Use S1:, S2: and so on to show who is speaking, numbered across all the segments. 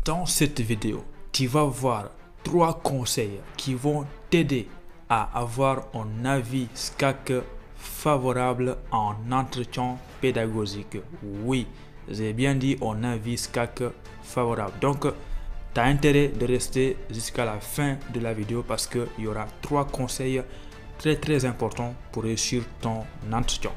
S1: Dans cette vidéo, tu vas voir 3 conseils qui vont t'aider à avoir un avis SCAC favorable en entretien pédagogique. Oui, j'ai bien dit un avis SCAC favorable. Donc, tu as intérêt de rester jusqu'à la fin de la vidéo parce qu'il y aura 3 conseils très importants pour réussir ton entretien.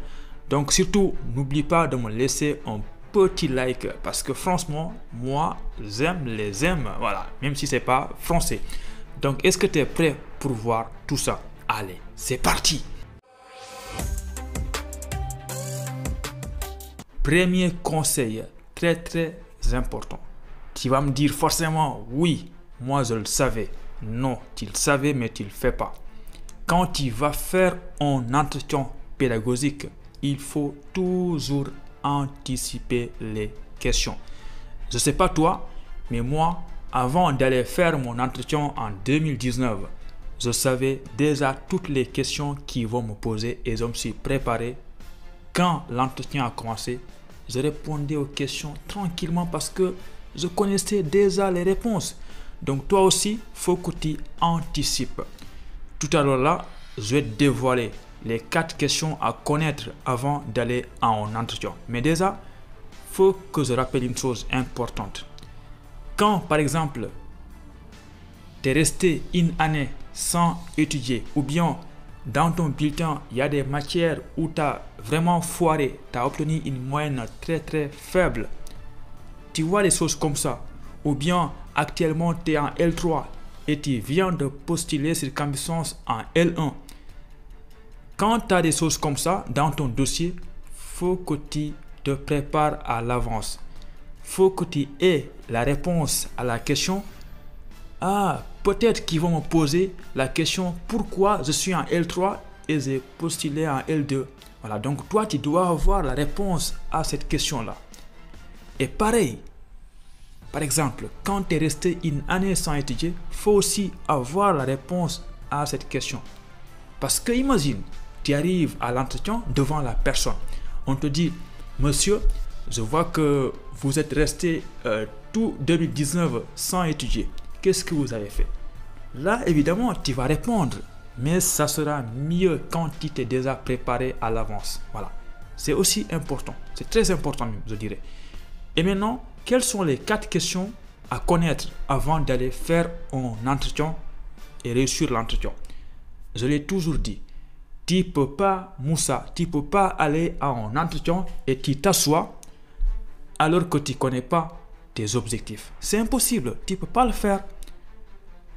S1: Donc, surtout, n'oublie pas de me laisser un petit like parce que franchement, moi, j'aime les aimes, voilà, même si c'est pas français. Donc, est-ce que tu es prêt pour voir tout ça? Allez, c'est parti! Premier conseil, très important. Tu vas me dire forcément, oui, moi je le savais. Non, tu le savais, mais tu ne le fais pas. Quand tu vas faire un entretien pédagogique, il faut toujours anticiper les questions. Je ne sais pas toi, mais moi, avant d'aller faire mon entretien en 2019, je savais déjà toutes les questions qu'ils vont me poser et je me suis préparé. Quand l'entretien a commencé, je répondais aux questions tranquillement parce que je connaissais déjà les réponses. Donc toi aussi, il faut que tu anticipes. Tout à l'heure là, je vais te dévoiler les 4 questions à connaître avant d'aller en entretien. Mais déjà, il faut que je rappelle une chose importante. Quand par exemple, tu es resté une année sans étudier ou bien dans ton bulletin, il y a des matières où tu as vraiment foiré, tu as obtenu une moyenne très faible. Tu vois les choses comme ça. Ou bien actuellement tu es en L3 et tu viens de postuler sur Cambisens en L1. Quand tu as des choses comme ça dans ton dossier, faut que tu te prépares à l'avance. Faut que tu aies la réponse à la question. Ah, peut-être qu'ils vont me poser la question pourquoi je suis en L3 et j'ai postulé en L2. Voilà, donc toi tu dois avoir la réponse à cette question-là. Et pareil, par exemple, quand tu es resté une année sans étudier, il faut aussi avoir la réponse à cette question. Parce que imagine, tu arrives à l'entretien devant la personne. On te dit, monsieur, je vois que vous êtes resté tout 2019 sans étudier. Qu'est-ce que vous avez fait? Là, évidemment, tu vas répondre. Mais ça sera mieux quand tu t'es déjà préparé à l'avance. Voilà. C'est aussi important. C'est très important même, je dirais. Et maintenant, quelles sont les 4 questions à connaître avant d'aller faire un entretien et réussir l'entretien? Je l'ai toujours dit. Tu ne peux pas, Moussa, tu ne peux pas aller à un entretien et tu t'assois alors que tu ne connais pas tes objectifs. C'est impossible. Tu ne peux pas le faire.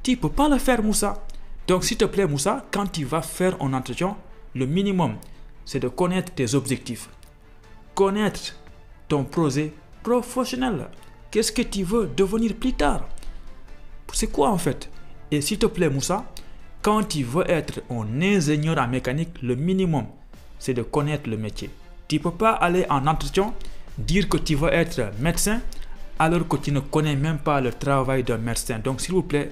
S1: Tu ne peux pas le faire, Moussa. Donc, s'il te plaît, Moussa, quand tu vas faire un entretien, le minimum, c'est de connaître tes objectifs. Connaître ton projet professionnel. Qu'est-ce que tu veux devenir plus tard? C'est quoi en fait? Et s'il te plaît, Moussa, quand tu veux être un ingénieur en mécanique, le minimum, c'est de connaître le métier. Tu ne peux pas aller en entretien, dire que tu veux être médecin, alors que tu ne connais même pas le travail d'un médecin. Donc, s'il vous plaît,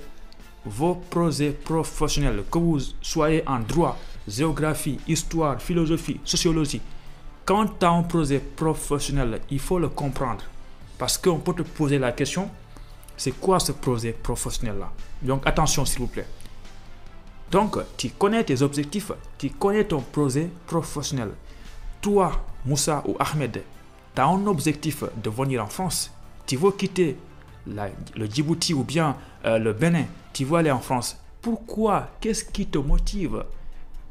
S1: vos projets professionnels, que vous soyez en droit, géographie, histoire, philosophie, sociologie, quand tu as un projet professionnel, il faut le comprendre. Parce qu'on peut te poser la question, c'est quoi ce projet professionnel-là? Donc attention s'il vous plaît. Donc tu connais tes objectifs, tu connais ton projet professionnel. Toi, Moussa ou Ahmed, tu as un objectif de venir en France. Tu veux quitter le Djibouti ou bien le Bénin, tu veux aller en France. Pourquoi? Qu'est-ce qui te motive?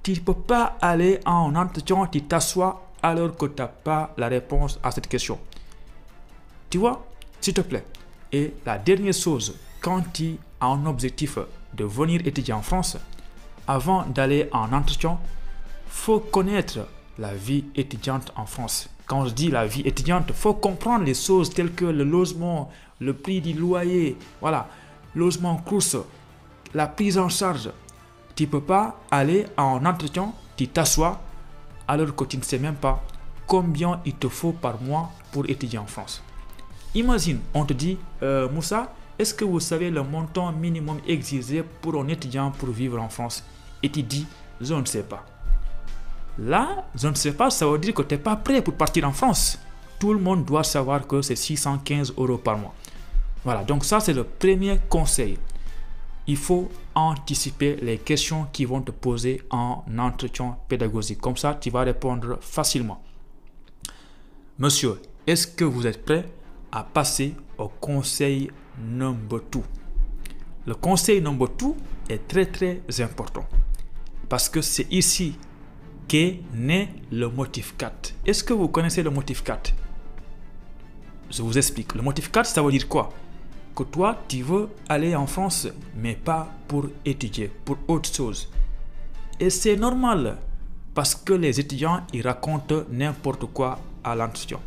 S1: Tu ne peux pas aller en entretien, tu t'assois alors que tu n'as pas la réponse à cette question. Tu vois, s'il te plaît. Et la dernière chose, quand tu as un objectif de venir étudier en France, avant d'aller en entretien, il faut connaître la vie étudiante en France. Quand je dis la vie étudiante, il faut comprendre les choses telles que le logement, le prix du loyer, voilà, logement course, la prise en charge. Tu ne peux pas aller en entretien, tu t'assois, alors que tu ne sais même pas combien il te faut par mois pour étudier en France. Imagine, on te dit, Moussa, est-ce que vous savez le montant minimum exigé pour un étudiant pour vivre en France? Et tu dis, je ne sais pas. Là, je ne sais pas, ça veut dire que tu n'es pas prêt pour partir en France. Tout le monde doit savoir que c'est 615 € par mois. Voilà, donc ça c'est le premier conseil. Il faut anticiper les questions qui vont te poser en entretien pédagogique. Comme ça, tu vas répondre facilement. Monsieur, est-ce que vous êtes prêt à passer au conseil number 2? Le conseil number 2 est très très important parce que c'est ici qu'est né le motif 4. Est-ce que vous connaissez le motif 4? Je vous explique. Le motif 4, ça veut dire quoi? Que toi, tu veux aller en France, mais pas pour étudier, pour autre chose. Et c'est normal, parce que les étudiants, ils racontent n'importe quoi à l'entretien.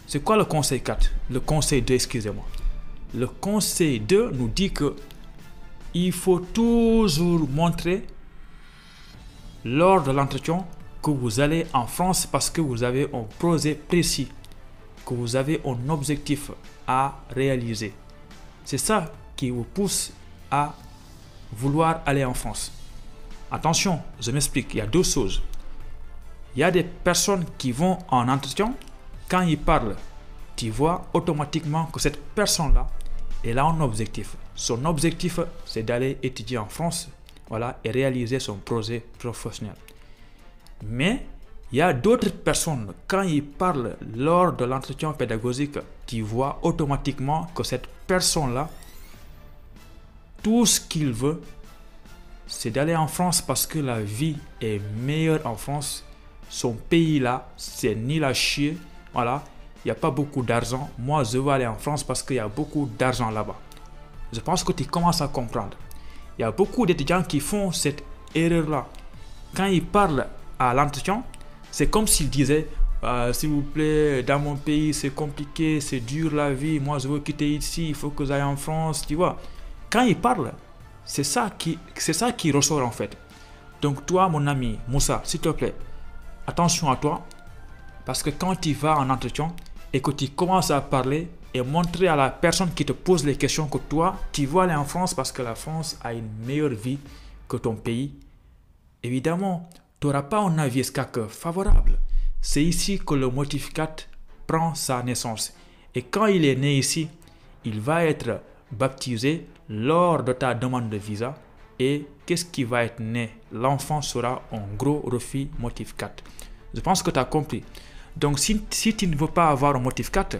S1: C'est quoi le conseil 4? Le conseil 2, excusez-moi. Le conseil 2 nous dit que il faut toujours montrer lors de l'entretien que vous allez en France parce que vous avez un projet précis, que vous avez un objectif à réaliser. C'est ça qui vous pousse à vouloir aller en France. Attention, je m'explique, il y a deux choses. Il y a des personnes qui vont en entretien, quand ils parlent, tu vois automatiquement que cette personne-là, elle a un objectif. Son objectif, c'est d'aller étudier en France, voilà, et réaliser son projet professionnel. Mais il y a d'autres personnes, quand ils parlent lors de l'entretien pédagogique, tu vois automatiquement que cette personne-là, tout ce qu'il veut, c'est d'aller en France parce que la vie est meilleure en France. Son pays-là, c'est nul à chier. Voilà, il n'y a pas beaucoup d'argent. Moi, je veux aller en France parce qu'il y a beaucoup d'argent là-bas. Je pense que tu commences à comprendre. Il y a beaucoup d'étudiants qui font cette erreur-là. Quand ils parlent à l'entretien, c'est comme s'ils disaient s'il vous plaît, dans mon pays, c'est compliqué, c'est dur la vie. Moi, je veux quitter ici, il faut que j'aille en France, tu vois. Quand ils parlent, c'est ça qui ressort en fait. Donc toi, mon ami Moussa, s'il te plaît, attention à toi. Parce que quand tu vas en entretien et que tu commences à parler et montrer à la personne qui te pose les questions que toi, tu veux aller en France parce que la France a une meilleure vie que ton pays, évidemment, tu n'auras pas un avis favorable. C'est ici que le motif 4 prend sa naissance. Et quand il est né ici, il va être baptisé lors de ta demande de visa. Et qu'est-ce qui va être né? L'enfant sera un gros refus motif 4. Je pense que tu as compris. Donc si tu ne veux pas avoir un motif 4,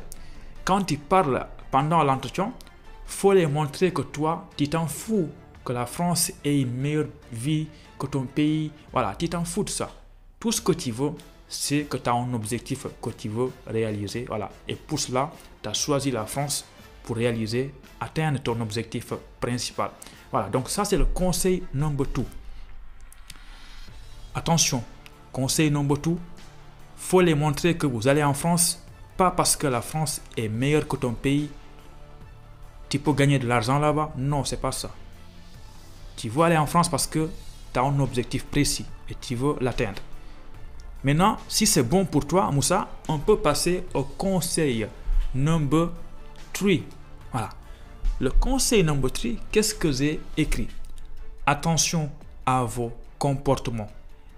S1: quand tu parles pendant l'entretien, il faut les montrer que toi, tu t'en fous que la France ait une meilleure vie que ton pays. Voilà, tu t'en fous de ça. Tout ce que tu veux, c'est que tu as un objectif que tu veux réaliser. Voilà. Et pour cela, tu as choisi la France pour réaliser, atteindre ton objectif principal. Voilà, donc ça c'est le conseil number 2. Attention, conseil number 2, faut les montrer que vous allez en France, pas parce que la France est meilleure que ton pays, tu peux gagner de l'argent là-bas. Non, c'est pas ça. Tu veux aller en France parce que tu as un objectif précis et tu veux l'atteindre. Maintenant, si c'est bon pour toi, Moussa, on peut passer au conseil number 3. Voilà. Le conseil number 3, qu'est-ce que j'ai écrit? Attention à vos comportements.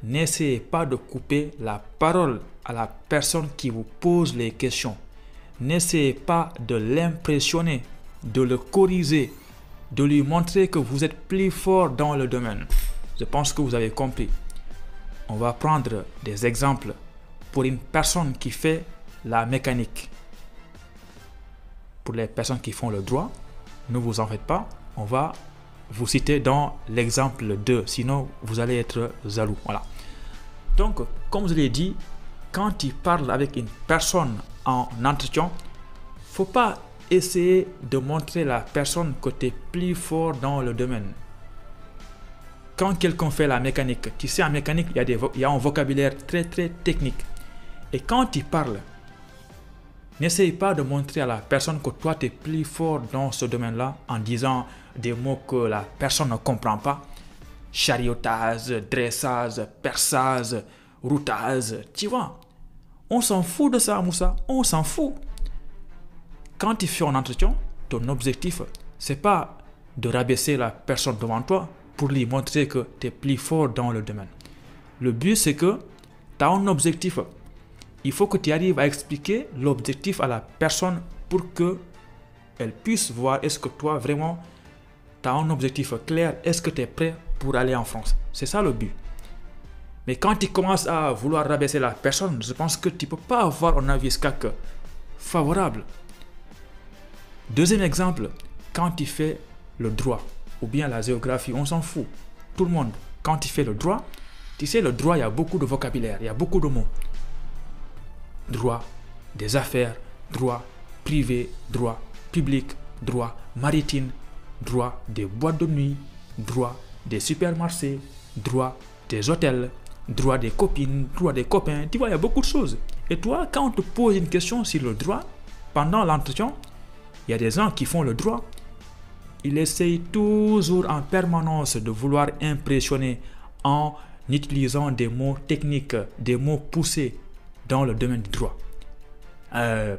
S1: N'essayez pas de couper la parole à la personne qui vous pose les questions. N'essayez pas de l'impressionner, de le corriger, de lui montrer que vous êtes plus fort dans le domaine. Je pense que vous avez compris. On va prendre des exemples pour une personne qui fait la mécanique. Pour les personnes qui font le droit, ne vous en faites pas. On va vous citer dans l'exemple 2. Sinon, vous allez être jaloux. Voilà. Donc, comme je l'ai dit, quand tu parles avec une personne en entretien, il ne faut pas essayer de montrer à la personne que tu es plus fort dans le domaine. Quand quelqu'un fait la mécanique, tu sais, en mécanique, il y a un vocabulaire très très technique. Et quand tu parles, n'essaye pas de montrer à la personne que toi, tu es plus fort dans ce domaine-là en disant des mots que la personne ne comprend pas. Chariotage, dressage, perçage, routage, tu vois. On s'en fout de ça, Moussa, on s'en fout. Quand tu fais un entretien, ton objectif, c'est pas de rabaisser la personne devant toi pour lui montrer que tu es plus fort dans le domaine. Le but, c'est que tu as un objectif. Il faut que tu arrives à expliquer l'objectif à la personne pour que elle puisse voir est-ce que toi vraiment tu as un objectif clair, est-ce que tu es prêt pour aller en France. C'est ça le but. Mais quand tu commences à vouloir rabaisser la personne, je pense que tu ne peux pas avoir un avis SCAC favorable. Deuxième exemple, quand tu fais le droit ou bien la géographie, on s'en fout. Tout le monde, quand tu fais le droit, tu sais, le droit, il y a beaucoup de vocabulaire, il y a beaucoup de mots. Droit des affaires, droit privé, droit public, droit maritime, droit des boîtes de nuit, droit des supermarchés, droit des hôtels, droit des copines, droit des copains. Tu vois, il y a beaucoup de choses. Et toi, quand on te pose une question sur le droit, pendant l'entretien, il y a des gens qui font le droit. Ils essayent toujours en permanence de vouloir impressionner en utilisant des mots techniques, des mots poussés dans le domaine du droit.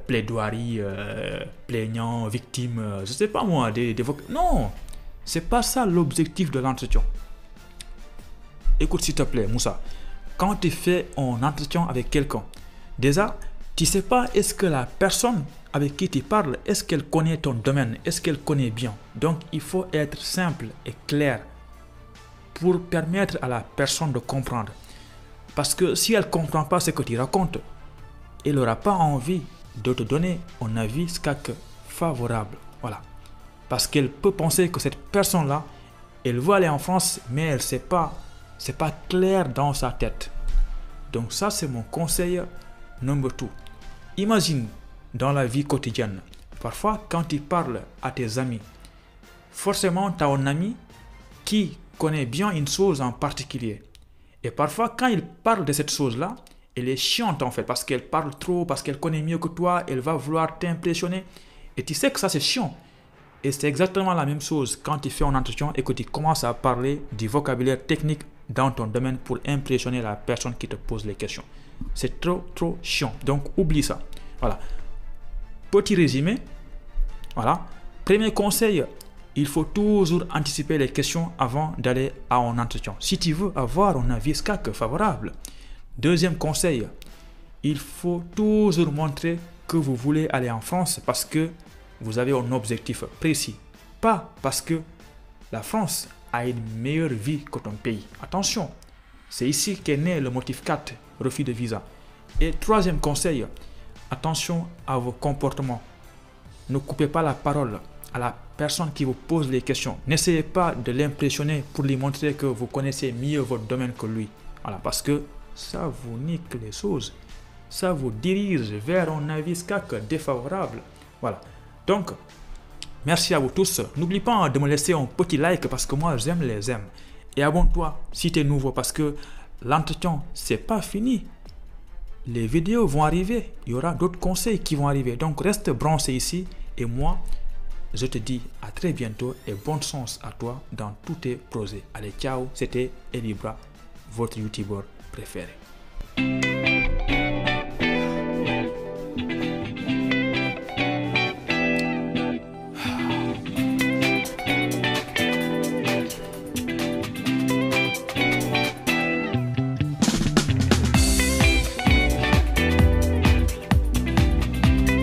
S1: Plaidoirie, plaignant, victime, je ne sais pas moi, non, c'est pas ça l'objectif de l'entretien. Écoute s'il te plaît, Moussa, quand tu fais un entretien avec quelqu'un, déjà, tu ne sais pas est-ce que la personne avec qui tu parles, est-ce qu'elle connaît ton domaine, est-ce qu'elle connaît bien. Donc, il faut être simple et clair pour permettre à la personne de comprendre. Parce que si elle ne comprend pas ce que tu racontes, elle n'aura pas envie de te donner un avis SCAC favorable. Voilà. Parce qu'elle peut penser que cette personne-là, elle veut aller en France, mais elle ne sait pas. C'est pas clair dans sa tête. Donc ça, c'est mon conseil number 2. Imagine dans la vie quotidienne, parfois quand tu parles à tes amis, forcément tu as un ami qui connaît bien une chose en particulier. Et parfois quand il parle de cette chose-là, elle est chiante en fait, parce qu'elle parle trop, parce qu'elle connaît mieux que toi, elle va vouloir t'impressionner. Et tu sais que ça c'est chiant. Et c'est exactement la même chose quand tu fais un entretien et que tu commences à parler du vocabulaire technique dans ton domaine pour impressionner la personne qui te pose les questions. C'est trop chiant. Donc oublie ça. Voilà. Petit résumé. Voilà. Premier conseil, il faut toujours anticiper les questions avant d'aller à un entretien. Si tu veux avoir un avis SCAC favorable. Deuxième conseil, il faut toujours montrer que vous voulez aller en France parce que vous avez un objectif précis. Pas parce que la France a une meilleure vie que ton pays. Attention, c'est ici qu'est né le motif 4, refus de visa. Et troisième conseil, attention à vos comportements. Ne coupez pas la parole à la personne qui vous pose les questions. N'essayez pas de l'impressionner pour lui montrer que vous connaissez mieux votre domaine que lui. Voilà, parce que ça vous nique les choses. Ça vous dirige vers un avis SCAC défavorable. Voilà. Donc, merci à vous tous. N'oublie pas de me laisser un petit like parce que moi, j'aime les aimes. Et abonne-toi si tu es nouveau parce que l'entretien, c'est pas fini. Les vidéos vont arriver. Il y aura d'autres conseils qui vont arriver. Donc, reste branché ici. Et moi, je te dis à très bientôt et bonne chance à toi dans tous tes projets. Allez, ciao. C'était Elibra, votre youtubeur préféré.